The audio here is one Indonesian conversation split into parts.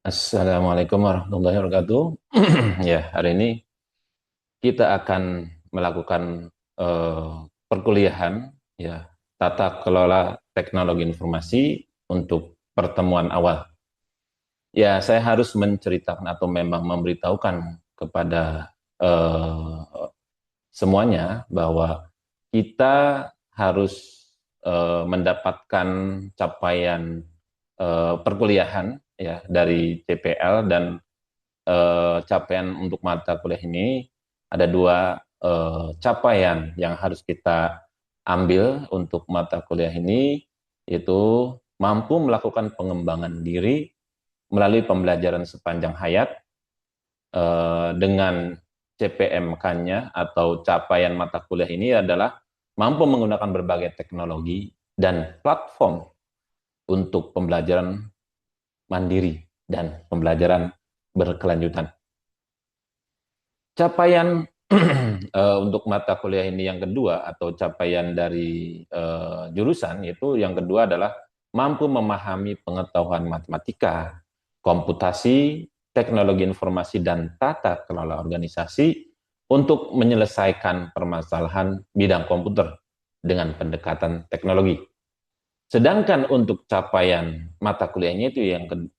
Assalamualaikum warahmatullahi wabarakatuh. Ya, hari ini kita akan melakukan perkuliahan ya tata kelola teknologi informasi untuk pertemuan awal. Ya, saya harus menceritakan atau memang memberitahukan kepada eh, semuanya bahwa kita harus mendapatkan capaian perkuliahan ya dari CPL dan capaian untuk mata kuliah ini ada dua capaian yang harus kita ambil untuk mata kuliah ini, yaitu mampu melakukan pengembangan diri melalui pembelajaran sepanjang hayat dengan CPMK-nya atau capaian mata kuliah ini adalah mampu menggunakan berbagai teknologi dan platform untuk pembelajaran mandiri dan pembelajaran berkelanjutan. Capaian untuk mata kuliah ini yang kedua atau capaian dari jurusan itu yang kedua adalah mampu memahami pengetahuan matematika, komputasi, teknologi informasi dan tata kelola organisasi untuk menyelesaikan permasalahan bidang komputer dengan pendekatan teknologi. Sedangkan untuk capaian mata kuliahnya itu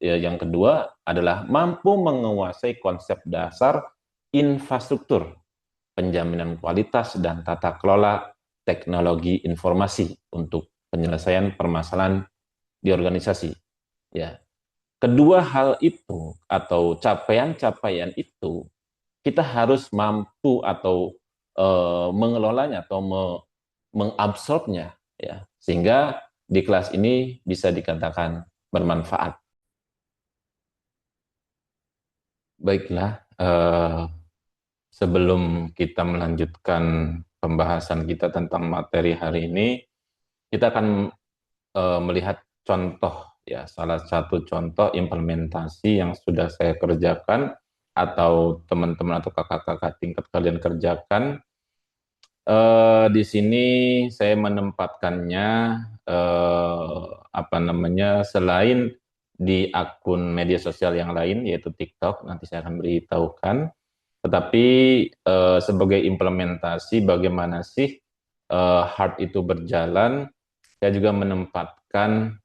yang kedua adalah mampu menguasai konsep dasar infrastruktur, penjaminan kualitas dan tata kelola teknologi informasi untuk penyelesaian permasalahan di organisasi. Ya, kedua hal itu atau capaian-capaian itu kita harus mampu atau mengelolanya atau mengabsorbnya ya, sehingga di kelas ini bisa dikatakan bermanfaat. Baiklah, sebelum kita melanjutkan pembahasan kita tentang materi hari ini, kita akan melihat contoh ya, salah satu contoh implementasi yang sudah saya kerjakan atau teman-teman atau kakak-kakak tingkat kalian kerjakan. Di sini saya menempatkannya apa namanya, selain di akun media sosial yang lain yaitu TikTok, nanti saya akan beritahukan, tetapi sebagai implementasi bagaimana sih hard itu berjalan, saya juga menempatkan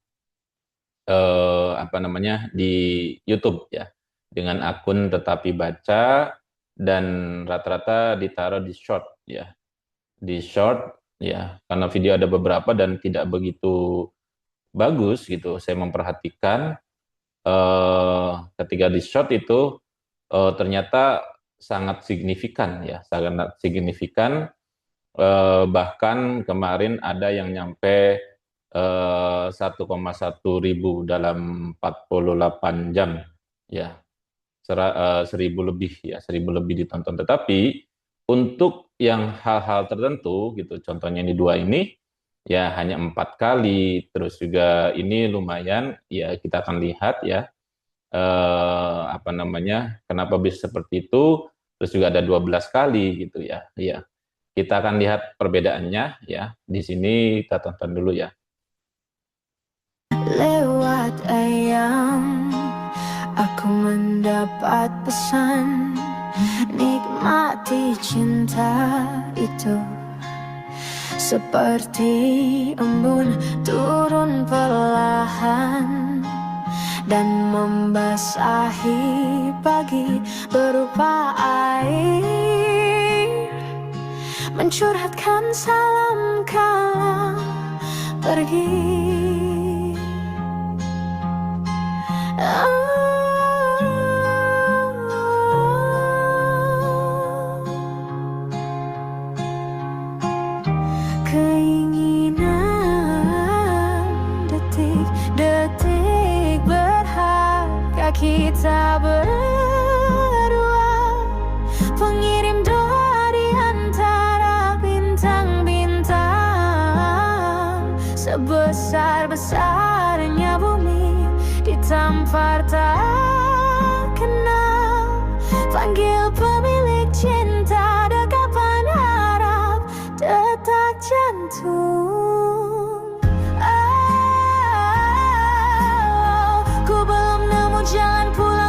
apa namanya di YouTube ya, dengan akun Tetapi Baca, dan rata-rata ditaruh di short ya, di short ya, karena video ada beberapa dan tidak begitu bagus gitu. Saya memperhatikan ketika di short itu ternyata sangat signifikan ya, sangat signifikan. Bahkan kemarin ada yang nyampe 1,1 ribu dalam 48 jam ya, 1000 lebih ya, 1000 lebih ditonton. Tetapi untuk yang hal-hal tertentu gitu, contohnya ini dua ini ya hanya 4 kali. Terus juga ini lumayan ya, kita akan lihat ya apa namanya, kenapa bisa seperti itu. Terus juga ada 12 kali gitu ya. Ya, kita akan lihat perbedaannya ya. Di sini kita tonton dulu ya. Lewat ayam, aku mendapat pesan, nikmati cinta itu. Seperti embun turun perlahan dan membasahi pagi berupa air, mencurhatkan salam kala pergi. Keinginan detik-detik berharga kita berdua, pengirim doa di antara bintang-bintang, sebesar-besarnya bumi ditampar tak kenal, panggil pemilik cinta, dekapan harap, detak jantung. Oh, ku belum nemu jalan pulang.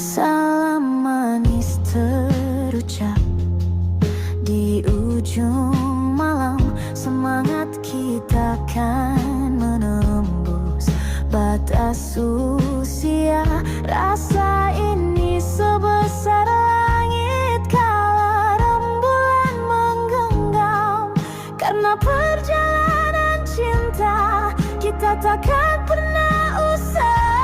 Salam manis terucap di ujung malam. Semangat kita kan menembus batas usia. Rasa ini sebesar langit kala rembulan menggenggam. Karena perjalanan cinta kita takkan pernah usai.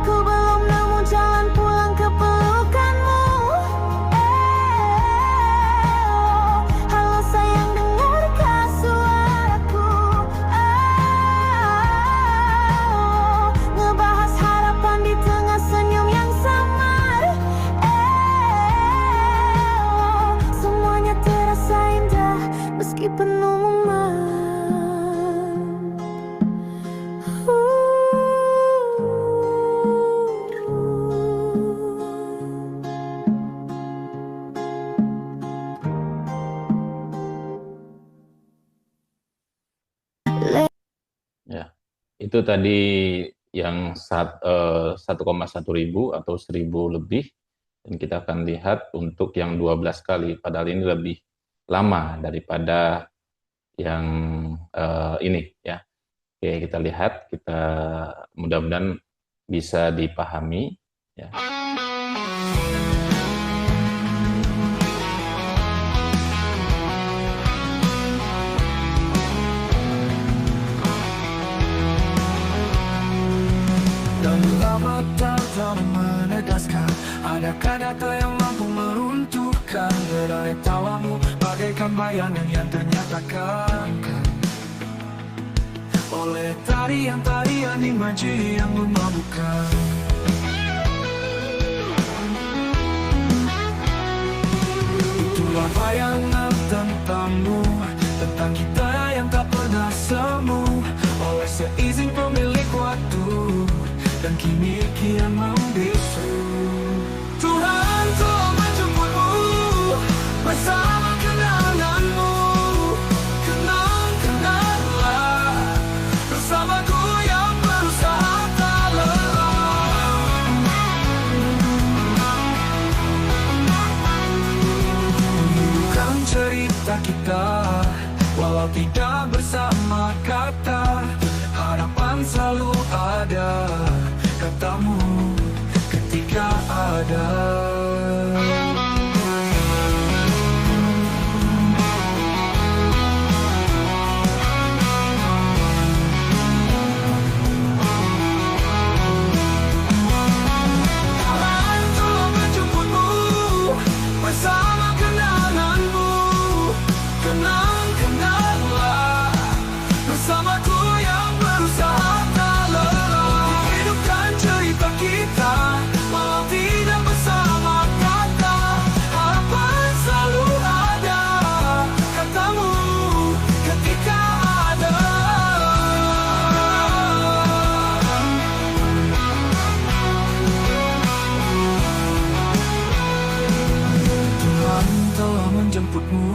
Ku belum nemu jalan pulang ke pelukanmu. Halo sayang, dengarkah suaraku? Ngebahas harapan di tengah senyum yang samar. Semuanya terasa indah meski penuh memar. Ya, itu tadi yang 1,1 ribu atau 1.000 lebih, dan kita akan lihat untuk yang 12 kali, padahal ini lebih lama daripada yang ini ya. Oke, kita lihat, kita mudah-mudahan bisa dipahami ya. Tak menegaskan, adakah data yang mampu meruntuhkan gerai tawamu bagaikan bayangan yang ternyatakan oleh tarian-tarian imaji yang memabukkan. Itulah bayangan tentangmu, tentang kita yang tak pernah semu oleh seizin pemilik waktu, dan kini kian membisu. Tuhan telah menjemputmu bersama kenanganmu. Kenang-kenanglah bersamaku yang berusaha tak lelah. Bukan cerita kita walau tidak bersama kata. Harapan selalu ada, katamu ketika ada. Tuhan telah menjemputmu bersama kenanganmu. Kenang-kenanglah bersamaku yang berusaha tak lelah. Hidupkan cerita kita walau tidak bersama kata. Harapan selalu ada, katamu ketika ada. Tuhan telah menjemputmu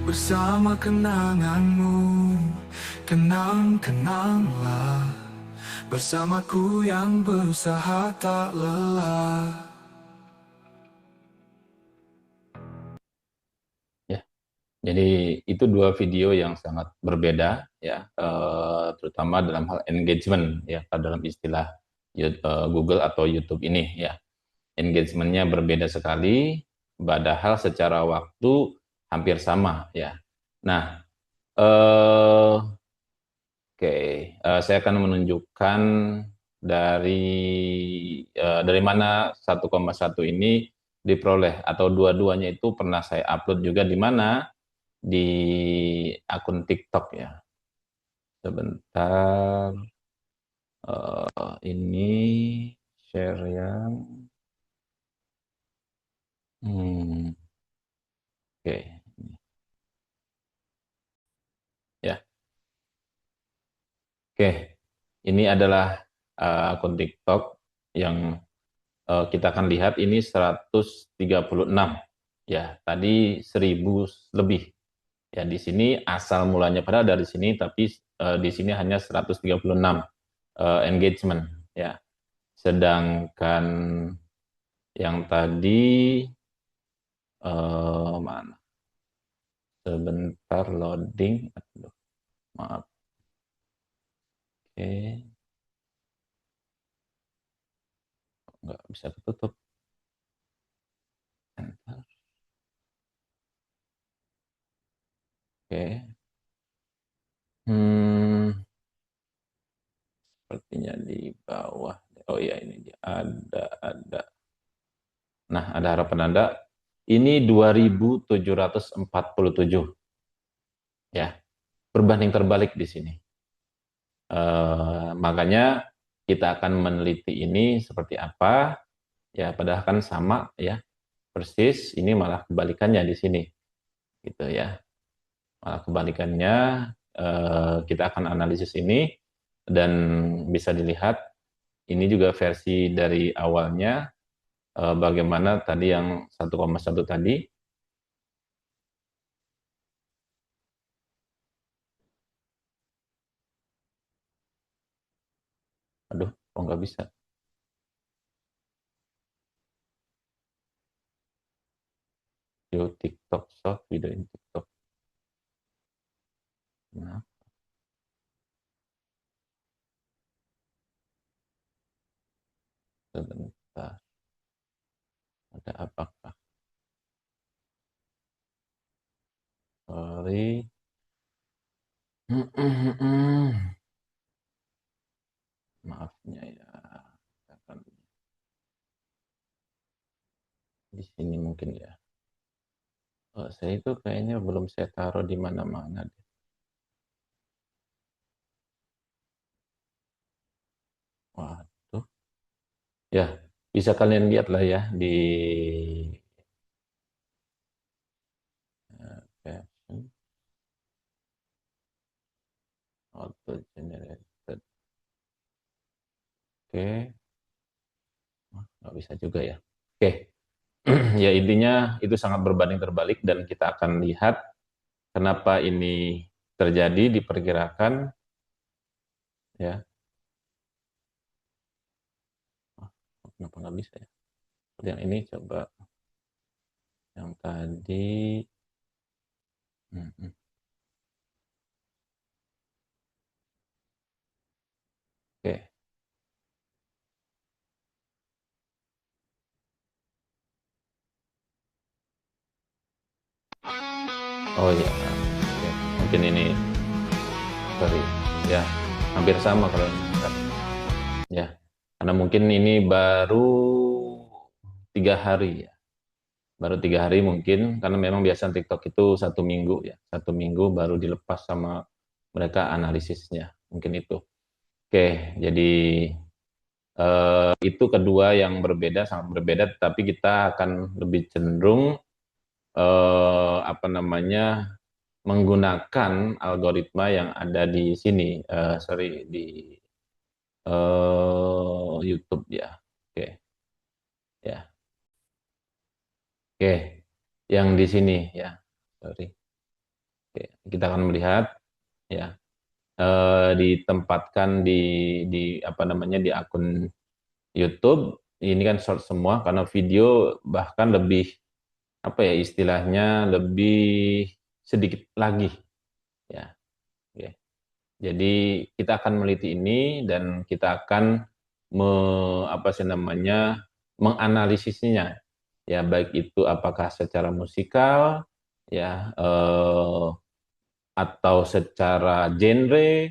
bersama kenanganmu. Kenang-kenanglah bersamaku yang berusaha tak lelah. Ya, jadi itu dua video yang sangat berbeda ya, terutama dalam hal engagement ya, dalam istilah Google atau YouTube ini ya. Engagementnya berbeda sekali, padahal secara waktu hampir sama ya. Nah, saya akan menunjukkan dari mana 1,1 ini diperoleh, atau dua-duanya itu pernah saya upload juga di mana, di akun TikTok ya. Sebentar, ini share yang oke. Ya. Oke, ini adalah akun TikTok yang kita akan lihat, ini 136 ya, tadi 1000 lebih ya. Di sini asal mulanya padahal dari sini, tapi di sini hanya 136 engagement ya. Sedangkan yang tadi mana? Sebentar loading. Aduh, maaf. Oke. Nggak bisa ketutup. Enter. Oke. Sepertinya di bawah. Oh iya, ini dia. Ada. Nah, ada harapan Anda. Ini 2747 ya. Berbanding terbalik di sini. Makanya kita akan meneliti ini seperti apa. Ya, padahal kan sama ya. Persis, ini malah kebalikannya di sini. Gitu ya. Malah kebalikannya, kita akan analisis ini dan bisa dilihat ini juga versi dari awalnya, bagaimana tadi yang 1,1 tadi. Aduh, kok nggak bisa? Video TikTok Shop, video in TikTok. Nah, sebentar. Ada apakah? Sorry. Maafnya ya. Di sini mungkin ya. Saya itu kayaknya belum saya taruh di mana-mana deh. Waduh. Ya, bisa kalian lihat lah ya di caption auto generated. Oke. Nggak bisa juga ya. Oke. Ya intinya itu sangat berbanding terbalik dan kita akan lihat kenapa ini terjadi, diperkirakan ya. Kenapa nggak bisa ya? Yang ini coba yang tadi. Oke. Oh ya, oke. Mungkin ini, sorry ya, hampir sama kalau ini ya, karena mungkin ini baru 3 hari ya. Baru 3 hari mungkin, karena memang biasa TikTok itu 1 minggu ya, 1 minggu baru dilepas sama mereka analisisnya, mungkin itu. Oke, jadi itu kedua yang berbeda, sangat berbeda, tapi kita akan lebih cenderung apa namanya menggunakan algoritma yang ada di sini, sorry di YouTube ya, oke, ya. Oke, yang di sini ya, sorry. Oke, kita akan melihat ya, ditempatkan di apa namanya di akun YouTube. Ini kan short semua karena video bahkan lebih apa ya istilahnya lebih sedikit lagi ya. Oke. Jadi kita akan meneliti ini dan kita akan apa sih namanya menganalisisnya ya, baik itu apakah secara musikal ya, atau secara genre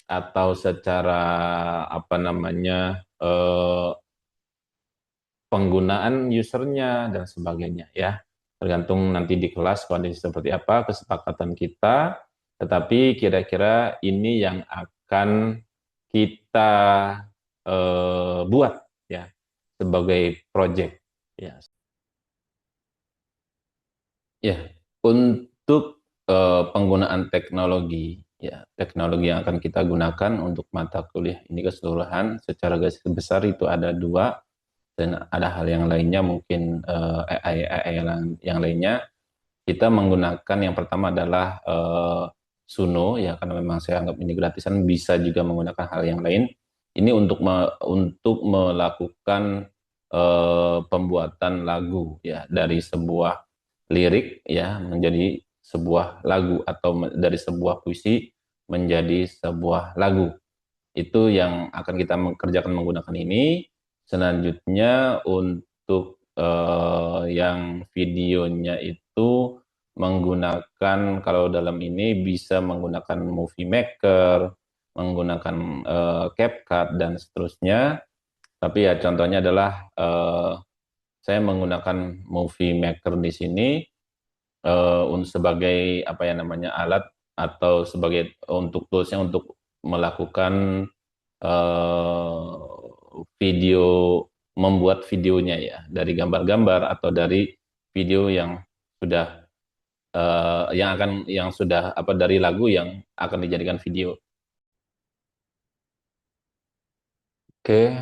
atau secara apa namanya penggunaan usernya dan sebagainya ya, tergantung nanti di kelas kondisi seperti apa kesepakatan kita, tetapi kira-kira ini yang akan kita buat ya sebagai project ya. Ya, untuk penggunaan teknologi, ya teknologi yang akan kita gunakan untuk mata kuliah ini keseluruhan secara garis besar itu ada 2, dan ada hal yang lainnya mungkin AI yang lainnya. Kita menggunakan yang pertama adalah Suno ya, karena memang saya anggap ini gratisan, bisa juga menggunakan hal yang lain. Ini untuk melakukan pembuatan lagu ya, dari sebuah lirik ya menjadi sebuah lagu, atau dari sebuah puisi menjadi sebuah lagu. Itu yang akan kita kerjakan menggunakan ini. Selanjutnya untuk yang videonya itu menggunakan, kalau dalam ini bisa menggunakan Movie Maker, menggunakan CapCut dan seterusnya. Tapi ya contohnya adalah saya menggunakan Movie Maker di sini sebagai apa ya namanya, alat atau sebagai untuk toolsnya untuk melakukan video, membuat videonya ya, dari gambar-gambar atau dari video yang sudah yang sudah apa, dari lagu yang akan dijadikan video. Oke,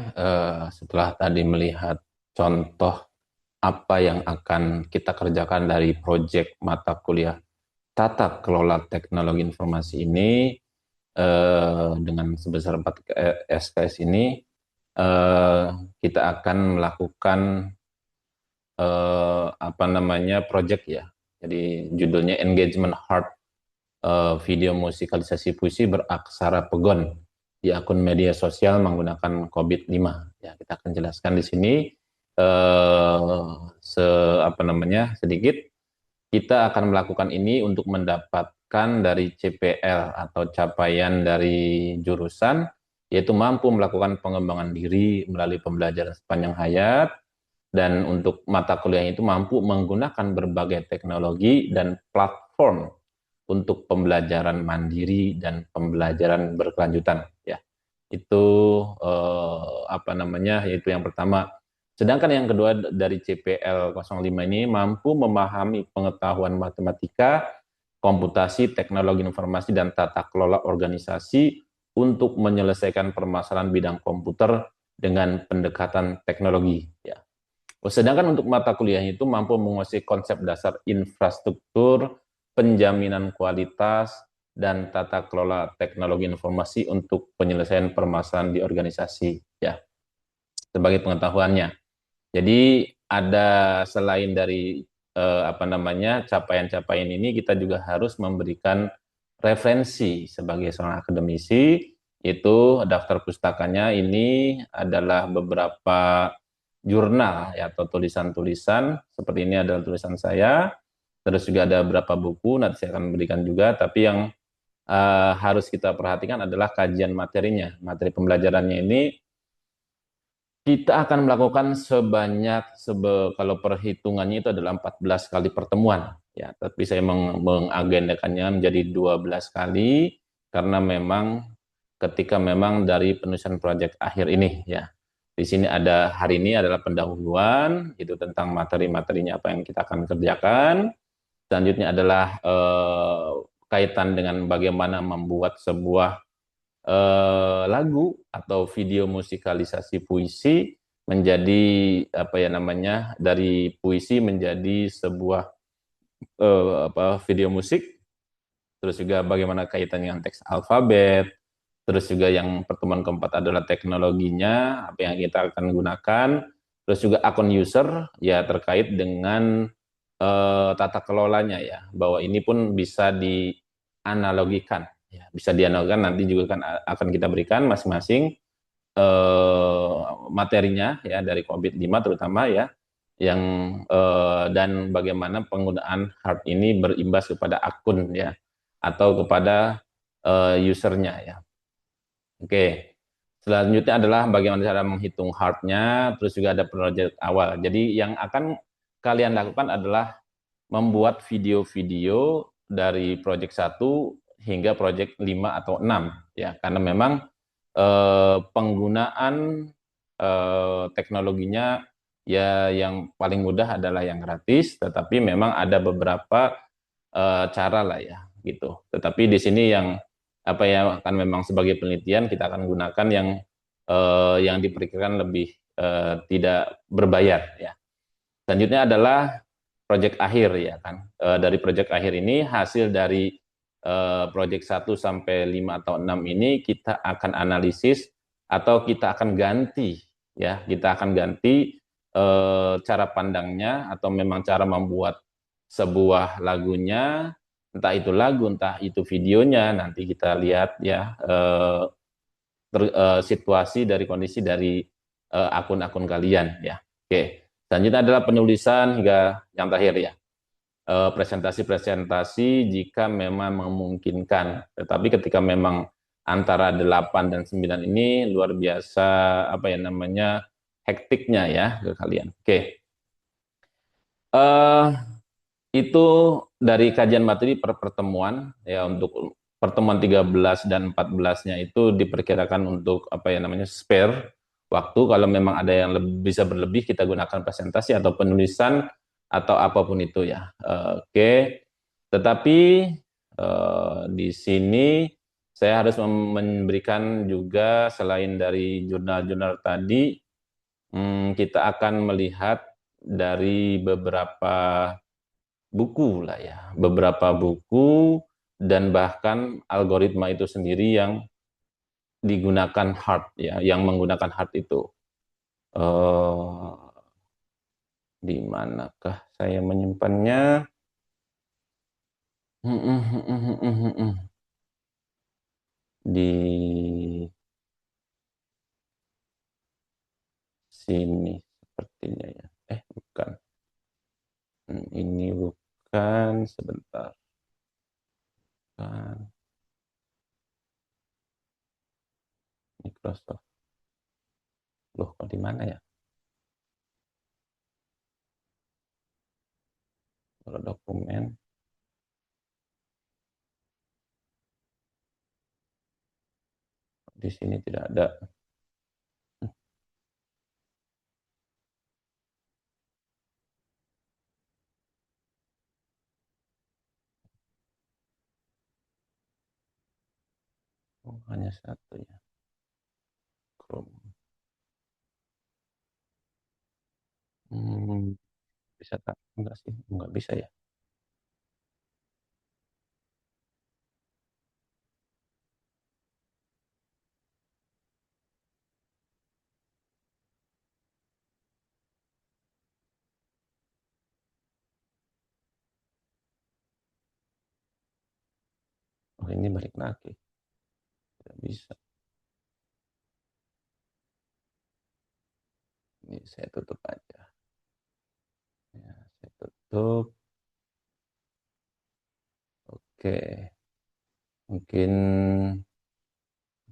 setelah tadi melihat contoh apa yang akan kita kerjakan dari proyek mata kuliah Tata Kelola Teknologi Informasi ini, dengan sebesar 4 SKS ini, kita akan melakukan apa namanya, proyek ya. Jadi judulnya Engagement Heart, video musikalisasi puisi beraksara pegon di akun media sosial menggunakan COVID-5. Ya, kita akan jelaskan di sini sedikit. Kita akan melakukan ini untuk mendapatkan dari CPL atau capaian dari jurusan, yaitu mampu melakukan pengembangan diri melalui pembelajaran sepanjang hayat, dan untuk mata kuliah itu mampu menggunakan berbagai teknologi dan platform untuk pembelajaran mandiri dan pembelajaran berkelanjutan. Ya, itu yaitu yang pertama. Sedangkan yang kedua dari CPL 05 ini mampu memahami pengetahuan matematika, komputasi, teknologi informasi, dan tata kelola organisasi untuk menyelesaikan permasalahan bidang komputer dengan pendekatan teknologi. Ya. Sedangkan untuk mata kuliah itu mampu menguasai konsep dasar infrastruktur, penjaminan kualitas, dan tata kelola teknologi informasi untuk penyelesaian permasalahan di organisasi. Ya, sebagai pengetahuannya. Jadi ada, selain dari capaian-capaian ini, kita juga harus memberikan referensi sebagai seorang akademisi. Itu daftar pustakanya ini adalah beberapa jurnal ya, atau tulisan-tulisan. Seperti ini adalah tulisan saya. Terus juga ada beberapa buku, nanti saya akan berikan juga. Tapi yang harus kita perhatikan adalah kajian materinya. Materi pembelajarannya ini kita akan melakukan kalau perhitungannya itu adalah 14 kali pertemuan ya, tapi saya mengagendakannya menjadi 12 kali karena memang ketika memang dari penulisan proyek akhir ini ya. Di sini hari ini adalah pendahuluan itu tentang materi-materinya apa yang kita akan kerjakan. Selanjutnya adalah kaitan dengan bagaimana membuat sebuah lagu atau video musikalisasi puisi menjadi dari puisi menjadi sebuah video musik. Terus juga bagaimana kaitan dengan teks alfabet. Terus juga yang pertemuan keempat adalah teknologinya, apa yang kita akan gunakan. Terus juga akun user ya, terkait dengan tata kelolanya ya, bahwa ini pun bisa dianalogikan. Ya, bisa dianalogikan, nanti juga akan kita berikan masing-masing materinya ya, dari COVID-5 terutama ya, yang dan bagaimana penggunaan HARP ini berimbas kepada akun ya, atau kepada usernya ya. Oke, selanjutnya adalah bagaimana cara menghitung HARP-nya, terus juga ada proyek awal. Jadi yang akan kalian lakukan adalah membuat video-video dari proyek 1 hingga proyek 5 atau 6 ya, karena memang penggunaan teknologinya ya, yang paling mudah adalah yang gratis, tetapi memang ada beberapa cara lah ya gitu. Tetapi di sini yang akan memang sebagai penelitian kita akan gunakan yang diperkirakan lebih tidak berbayar ya. Selanjutnya adalah proyek akhir ya kan. Dari proyek akhir ini, hasil dari proyek 1 sampai 5 atau 6 ini kita akan analisis atau kita akan ganti ya, kita akan ganti cara pandangnya atau memang cara membuat sebuah lagunya, entah itu lagu, entah itu videonya, nanti kita lihat ya situasi dari kondisi dari akun-akun kalian ya. Oke, selanjutnya adalah penulisan hingga yang terakhir ya. Presentasi-presentasi jika memang memungkinkan. Tetapi ketika memang antara 8 dan 9 ini luar biasa apa ya namanya hektiknya ya ke kalian. Oke. Itu dari kajian materi per pertemuan ya, untuk pertemuan 13 dan 14-nya itu diperkirakan untuk apa ya namanya spare waktu, kalau memang ada yang bisa berlebih kita gunakan presentasi atau penulisan atau apapun itu ya. Oke. Tetapi di sini saya harus memberikan juga selain dari jurnal-jurnal tadi, kita akan melihat dari beberapa buku lah ya, beberapa buku dan bahkan algoritma itu sendiri yang digunakan hard ya, yang menggunakan hard itu. Di manakah saya menyimpannya? Di sini sepertinya ya. Bukan. Ini bukan, sebentar. Bukan. Microsoft. Loh, kok di mana ya? Kalau dokumen. Di sini tidak ada. Oh, hanya satu ya. Chrome. Bisa tak? Enggak sih, enggak bisa ya. Oh, ini balik lagi. Tidak bisa. Ini saya tutup aja. Ya, saya tutup. Oke. Mungkin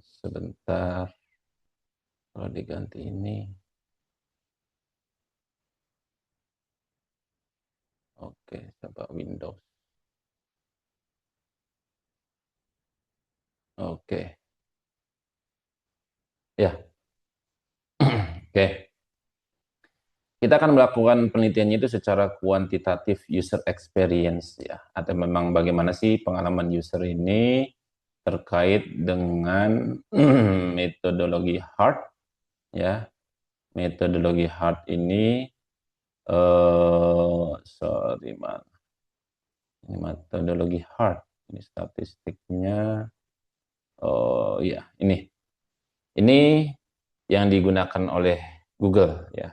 sebentar. Kalau diganti ini. Oke, coba Windows. Oke. Ya. Oke. Kita akan melakukan penelitiannya itu secara kuantitatif user experience ya, atau memang bagaimana sih pengalaman user ini terkait dengan metodologi hard ya. Metodologi hard ini sorry man. Ini metodologi hard, ini statistiknya. Oh ya, ini yang digunakan oleh Google ya.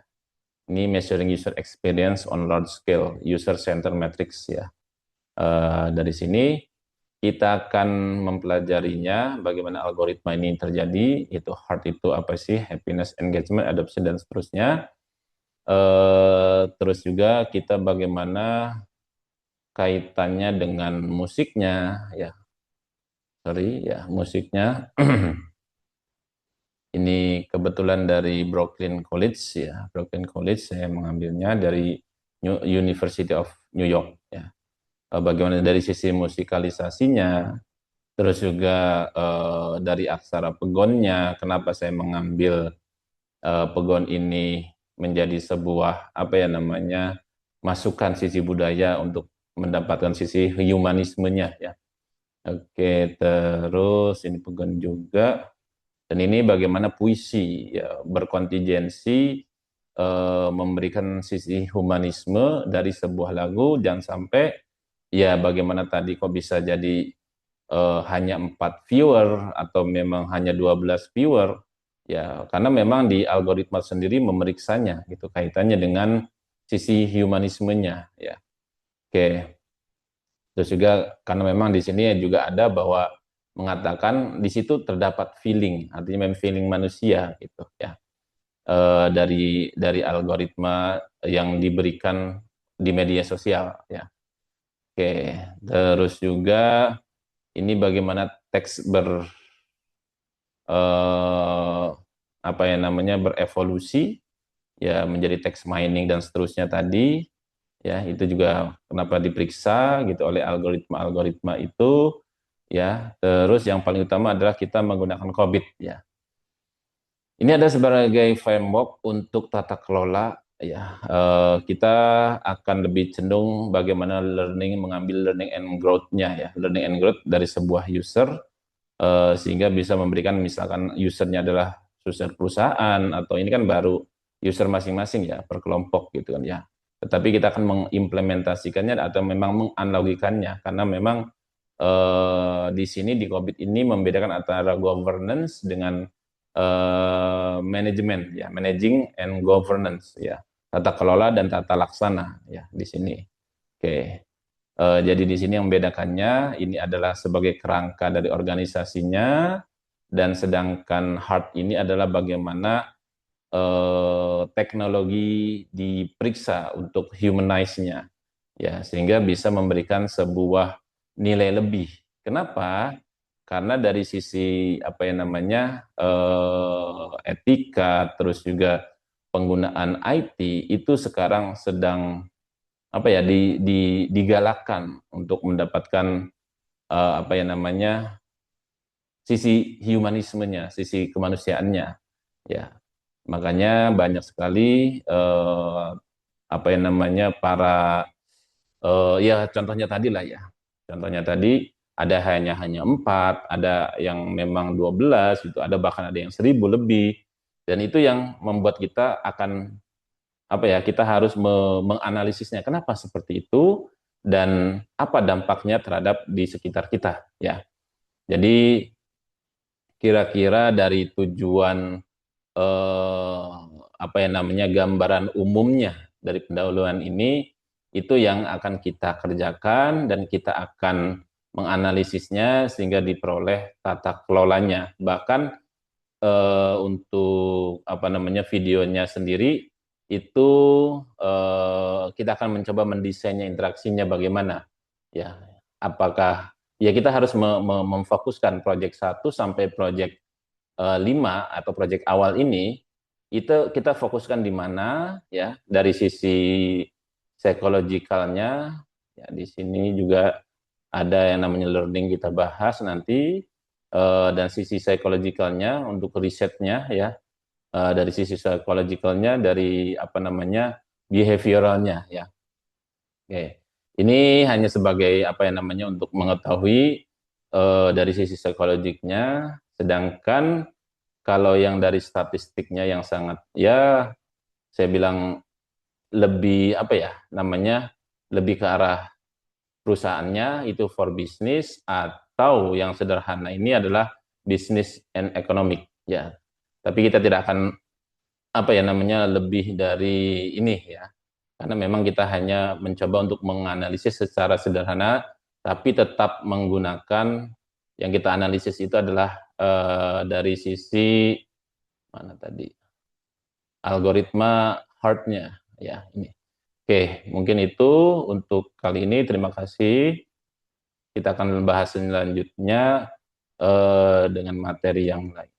Ini measuring user experience on large scale, user center matrix ya. Dari sini kita akan mempelajarinya, bagaimana algoritma ini terjadi, itu heart itu apa sih, happiness, engagement, adoption, dan seterusnya. Terus juga kita bagaimana kaitannya dengan musiknya ya. Musiknya. Ini kebetulan dari Brooklyn College ya. Brooklyn College saya mengambilnya dari University of New York ya. Bagaimana dari sisi musikalisasinya, terus juga dari aksara pegonnya, kenapa saya mengambil pegon ini menjadi sebuah apa ya namanya masukan sisi budaya untuk mendapatkan sisi humanismenya ya. Oke, terus ini pegon juga. Dan ini bagaimana puisi ya, berkontingensi memberikan sisi humanisme dari sebuah lagu, jangan sampai ya bagaimana tadi kok bisa jadi hanya 4 viewer atau memang hanya 12 viewer, Ya, karena memang di algoritma sendiri memeriksanya gitu kaitannya dengan sisi humanismenya ya. Oke. Terus juga karena memang di sini juga ada bahwa mengatakan di situ terdapat feeling, artinya memang feeling manusia gitu ya. Dari algoritma yang diberikan di media sosial ya. Oke, terus juga ini bagaimana teks eh, apa ya namanya berevolusi ya menjadi teks mining dan seterusnya tadi ya, itu juga kenapa diperiksa gitu oleh algoritma itu ya. Terus yang paling utama adalah kita menggunakan COBIT ya. Ini ada sebagai framework untuk tata kelola ya. Kita akan lebih cenderung bagaimana mengambil learning and growth-nya ya, learning and growth dari sebuah user sehingga bisa memberikan, misalkan usernya adalah user perusahaan atau ini kan baru user masing-masing ya per kelompok gitu kan ya. Tetapi kita akan mengimplementasikannya atau memang menganalogikannya karena memang di sini di COVID ini membedakan antara governance dengan manajemen ya, managing and governance ya, tata kelola dan tata laksana ya di sini. Oke. Jadi di sini yang membedakannya ini adalah sebagai kerangka dari organisasinya, dan sedangkan hard ini adalah bagaimana teknologi diperiksa untuk humanize-nya ya, sehingga bisa memberikan sebuah nilai lebih. Kenapa? Karena dari sisi apa yang namanya etika, terus juga penggunaan IT itu sekarang sedang apa ya digalakkan untuk mendapatkan apa yang namanya sisi humanismenya, sisi kemanusiaannya ya. Makanya banyak sekali apa yang namanya para ya contohnya tadi lah ya. Contohnya tadi ada hanya 4, ada yang memang 12 itu, ada bahkan ada yang 1000 lebih. Dan itu yang membuat kita akan apa ya, kita harus menganalisisnya kenapa seperti itu dan apa dampaknya terhadap di sekitar kita ya. Jadi kira-kira dari tujuan apa yang namanya gambaran umumnya dari pendahuluan ini itu yang akan kita kerjakan dan kita akan menganalisisnya sehingga diperoleh tata kelolanya. Bahkan untuk apa namanya videonya sendiri itu kita akan mencoba mendesainnya, interaksinya bagaimana ya. Apakah ya kita harus memfokuskan proyek 1 sampai proyek 5 atau proyek awal ini itu kita fokuskan di mana ya, dari sisi psikologikalnya ya. Di sini juga ada yang namanya learning kita bahas nanti, dan sisi psikologikalnya untuk risetnya ya, dari sisi psikologikalnya, dari apa namanya behavioralnya ya. Oke. Ini hanya sebagai apa yang namanya untuk mengetahui dari sisi psikologiknya, sedangkan kalau yang dari statistiknya yang sangat ya saya bilang lebih apa ya namanya, lebih ke arah perusahaannya itu for business, atau yang sederhana ini adalah business and economic ya. Tapi kita tidak akan apa ya namanya lebih dari ini ya, karena memang kita hanya mencoba untuk menganalisis secara sederhana, tapi tetap menggunakan yang kita analisis itu adalah dari sisi mana tadi algoritma hardnya ya ini. Oke, mungkin itu untuk kali ini. Terima kasih. Kita akan bahas selanjutnya dengan materi yang lain.